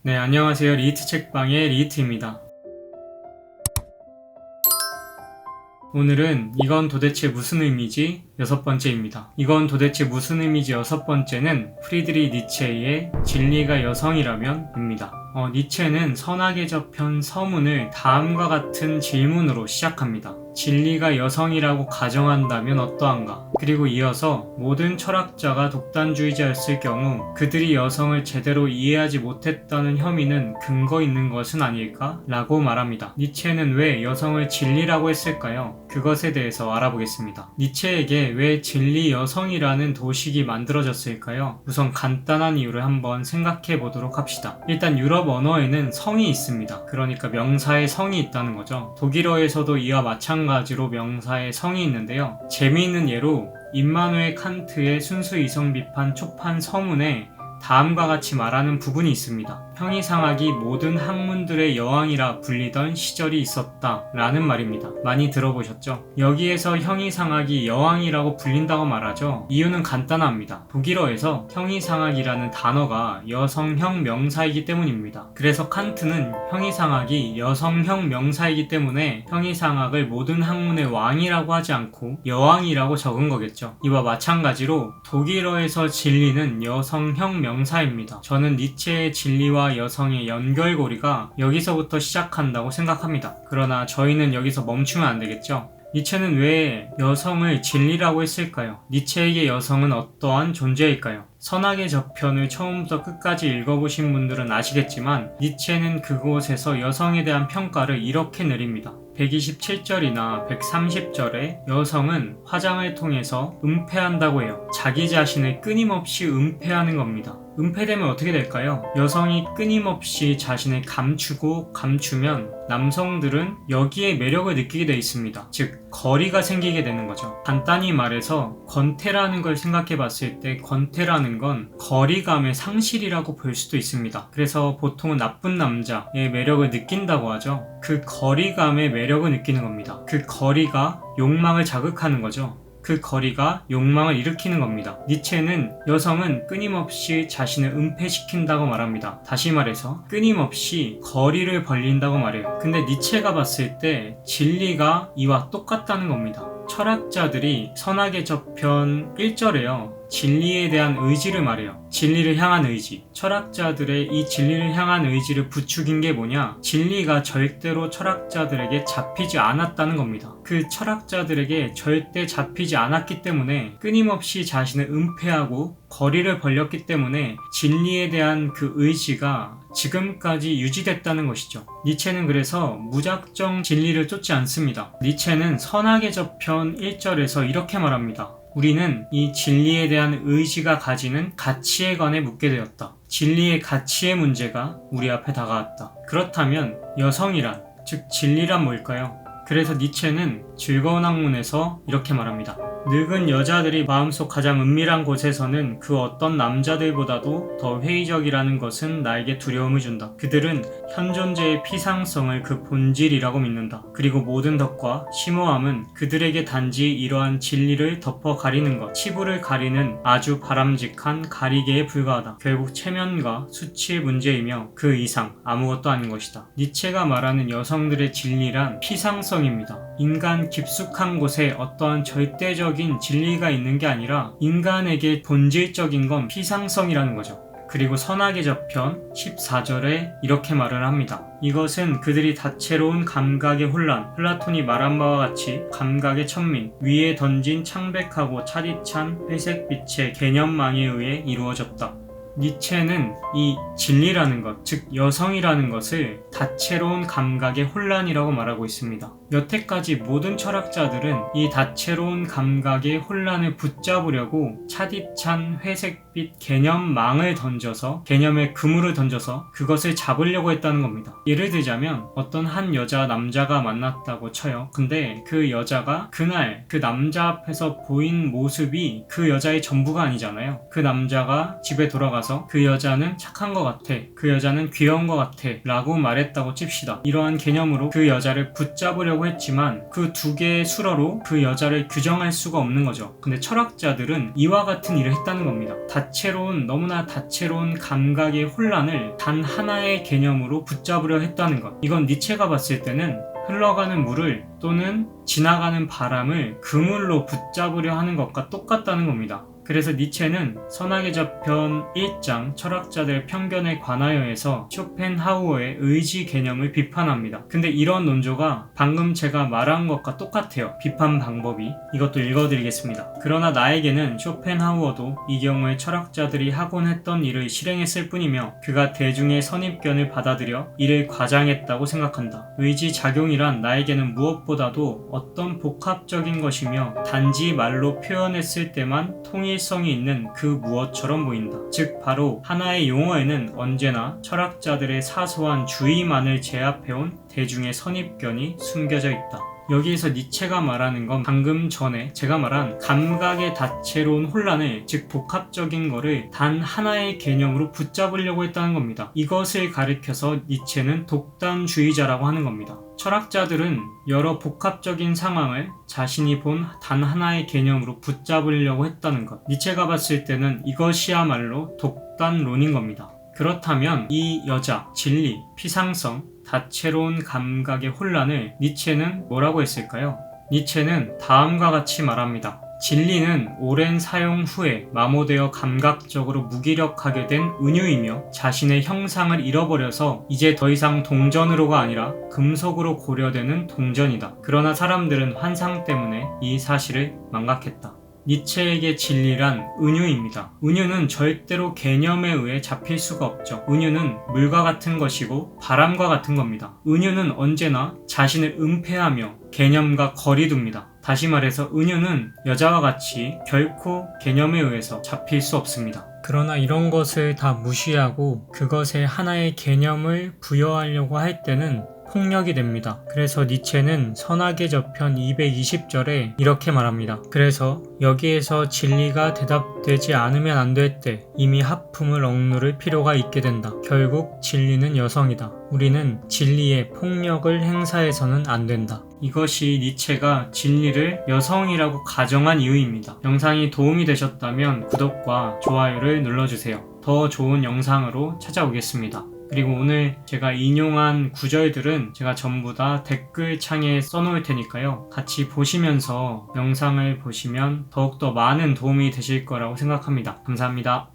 네, 안녕하세요. 리히트 책방의 리히트입니다. 오늘은 이건 도대체 무슨 의미지? 6번째입니다. 이건 도대체 무슨 의미지? 6번째는 프리드리히 니체의 진리가 여성이라면 입니다. 니체는 선악의 저편 서문을 다음과 같은 질문으로 시작합니다. 진리가 여성이라고 가정한다면 어떠한가? 그리고 이어서 모든 철학자가 독단주의자였을 경우 그들이 여성을 제대로 이해하지 못했다는 혐의는 근거 있는 것은 아닐까? 라고 말합니다. 니체는 왜 여성을 진리라고 했을까요? 그것에 대해서 알아보겠습니다. 니체에게 왜 진리 여성이라는 도식이 만들어졌을까요? 우선 간단한 이유를 한번 생각해 보도록 합시다. 일단 유럽 언어에는 성이 있습니다. 그러니까 명사에 성이 있다는 거죠. 독일어에서도 이와 마찬가지로 명사에 성이 있는데요. 재미있는 예로 임마누엘 칸트의 순수 이성 비판 초판 서문에 다음과 같이 말하는 부분이 있습니다. 형이상학이 모든 학문들의 여왕이라 불리던 시절이 있었다 라는 말입니다. 많이 들어보셨죠? 여기에서 형이상학이 여왕이라고 불린다고 말하죠. 이유는 간단합니다. 독일어에서 형이상학이라는 단어가 여성형 명사이기 때문입니다. 그래서 칸트는 형이상학이 여성형 명사이기 때문에 형이상학을 모든 학문의 왕이라고 하지 않고 여왕이라고 적은 거겠죠. 이와 마찬가지로 독일어에서 진리는 여성형 명사입니다. 저는 니체의 진리와 여성의 연결고리가 여기서부터 시작한다고 생각합니다. 그러나 저희는 여기서 멈추면 안 되겠죠? 니체는 왜 여성을 진리라고 했을까요? 니체에게 여성은 어떠한 존재일까요? 선악의 저편을 처음부터 끝까지 읽어보신 분들은 아시겠지만 니체는 그곳에서 여성에 대한 평가를 이렇게 내립니다. 127절이나 130절에 여성은 화장을 통해서 은폐한다고 해요. 자기 자신을 끊임없이 은폐하는 겁니다. 은폐되면 어떻게 될까요? 여성이 끊임없이 자신을 감추면 남성들은 여기에 매력을 느끼게 돼 있습니다. 즉, 거리가 생기게 되는 거죠. 간단히 말해서 권태라는 걸 생각해 봤을 때 권태라는 건 거리감의 상실이라고 볼 수도 있습니다. 그래서 보통은 나쁜 남자의 매력을 느낀다고 하죠. 그 거리감의 매력을 느끼는 겁니다. 그 거리가 욕망을 자극하는 거죠. 그 거리가 욕망을 일으키는 겁니다. 니체는 여성은 끊임없이 자신을 은폐시킨다고 말합니다. 다시 말해서 끊임없이 거리를 벌린다고 말해요. 근데 니체가 봤을 때 진리가 이와 똑같다는 겁니다. 철학자들이 선악의 저편 1절에요. 진리에 대한 의지를 말해요. 진리를 향한 의지. 철학자들의 이 진리를 향한 의지를 부추긴 게 뭐냐? 진리가 절대로 철학자들에게 잡히지 않았다는 겁니다. 그 철학자들에게 절대 잡히지 않았기 때문에 끊임없이 자신을 은폐하고 거리를 벌렸기 때문에 진리에 대한 그 의지가 지금까지 유지됐다는 것이죠. 니체는 그래서 무작정 진리를 쫓지 않습니다. 니체는 선악의 저편 1절에서 이렇게 말합니다. 우리는 이 진리에 대한 의지가 가지는 가치에 관해 묻게 되었다. 진리의 가치의 문제가 우리 앞에 다가왔다. 그렇다면 여성이란, 즉 진리란 뭘까요? 그래서 니체는 즐거운 학문에서 이렇게 말합니다. 늙은 여자들이 마음속 가장 은밀한 곳에서는 그 어떤 남자들보다도 더 회의적이라는 것은 나에게 두려움을 준다. 그들은 현 존재의 피상성을 그 본질이라고 믿는다. 그리고 모든 덕과 심오함은 그들에게 단지 이러한 진리를 덮어 가리는 것, 치부를 가리는 아주 바람직한 가리개에 불과하다. 결국 체면과 수치의 문제이며 그 이상 아무것도 아닌 것이다. 니체가 말하는 여성들의 진리란 피상성입니다. 인간 깊숙한 곳에 어떠한 절대적인 진리가 있는 게 아니라 인간에게 본질적인 건 피상성이라는 거죠. 그리고 선악의 저편 14절에 이렇게 말을 합니다. 이것은 그들이 다채로운 감각의 혼란, 플라톤이 말한 바와 같이 감각의 천민, 위에 던진 창백하고 차디찬 회색빛의 개념망에 의해 이루어졌다. 니체는 이 진리라는 것, 즉 여성이라는 것을 다채로운 감각의 혼란이라고 말하고 있습니다. 여태까지 모든 철학자들은 이 다채로운 감각의 혼란을 붙잡으려고 차디찬 회색빛 개념망을 던져서, 개념의 그물을 던져서 그것을 잡으려고 했다는 겁니다. 예를 들자면 어떤 한 여자, 남자가 만났다고 쳐요. 근데 그 여자가 그날 그 남자 앞에서 보인 모습이 그 여자의 전부가 아니잖아요. 그 남자가 집에 돌아가서 그 여자는 착한 것 같아, 그 여자는 귀여운 것 같아 라고 말했다고 칩시다. 이러한 개념으로 그 여자를 붙잡으려고 있다고 했지만 그 두 개의 수로로 그 여자를 규정할 수가 없는 거죠. 근데 철학자들은 이와 같은 일을 했다는 겁니다. 너무나 다채로운 감각의 혼란을 단 하나의 개념으로 붙잡으려 했다는 것. 이건 니체가 봤을 때는 흘러가는 물을 또는 지나가는 바람을 그물로 붙잡으려 하는 것과 똑같다는 겁니다. 그래서 니체는 선악의 저편 1장 철학자들의 편견에 관하여에서 쇼펜하우어의 의지 개념을 비판합니다. 근데 이런 논조가 방금 제가 말한 것과 똑같아요. 비판 방법이. 이것도 읽어드리겠습니다. 그러나 나에게는 쇼펜하우어도 이 경우에 철학자들이 하곤 했던 일을 실행했을 뿐이며 그가 대중의 선입견을 받아들여 이를 과장했다고 생각한다. 의지 작용이란 나에게는 무엇보다도 어떤 복합적인 것이며 단지 말로 표현했을 때만 통일성이 있는 그 무엇처럼 보인다. 즉 바로 하나의 용어에는 언제나 철학자들의 사소한 주의만을 제압해온 대중의 선입견이 숨겨져 있다. 여기에서 니체가 말하는 건 방금 전에 제가 말한 감각의 다채로운 혼란을, 즉 복합적인 거를 단 하나의 개념으로 붙잡으려고 했다는 겁니다. 이것을 가리켜서 니체는 독단주의자라고 하는 겁니다. 철학자들은 여러 복합적인 상황을 자신이 본 단 하나의 개념으로 붙잡으려고 했다는 것. 니체가 봤을 때는 이것이야말로 독단론인 겁니다. 그렇다면 이 여자, 진리, 피상성, 다채로운 감각의 혼란을 니체는 뭐라고 했을까요? 니체는 다음과 같이 말합니다. 진리는 오랜 사용 후에 마모되어 감각적으로 무기력하게 된 은유이며 자신의 형상을 잃어버려서 이제 더 이상 동전으로가 아니라 금속으로 고려되는 동전이다. 그러나 사람들은 환상 때문에 이 사실을 망각했다. 니체에게 진리란 은유입니다. 은유는 절대로 개념에 의해 잡힐 수가 없죠. 은유는 물과 같은 것이고 바람과 같은 겁니다. 은유는 언제나 자신을 은폐하며 개념과 거리둡니다. 다시 말해서 은유는 여자와 같이 결코 개념에 의해서 잡힐 수 없습니다. 그러나 이런 것을 다 무시하고 그것에 하나의 개념을 부여하려고 할 때는 폭력이 됩니다. 그래서 니체는 선악의 저편 220절에 이렇게 말합니다. 그래서 여기에서 진리가 대답되지 않으면 안 될 때 이미 하품을 억누를 필요가 있게 된다. 결국 진리는 여성이다. 우리는 진리에 폭력을 행사해서는 안 된다. 이것이 니체가 진리를 여성이라고 가정한 이유입니다. 영상이 도움이 되셨다면 구독과 좋아요를 눌러주세요. 더 좋은 영상으로 찾아오겠습니다. 그리고 오늘 제가 인용한 구절들은 제가 전부 다 댓글창에 써놓을 테니까요. 같이 보시면서 영상을 보시면 더욱더 많은 도움이 되실 거라고 생각합니다. 감사합니다.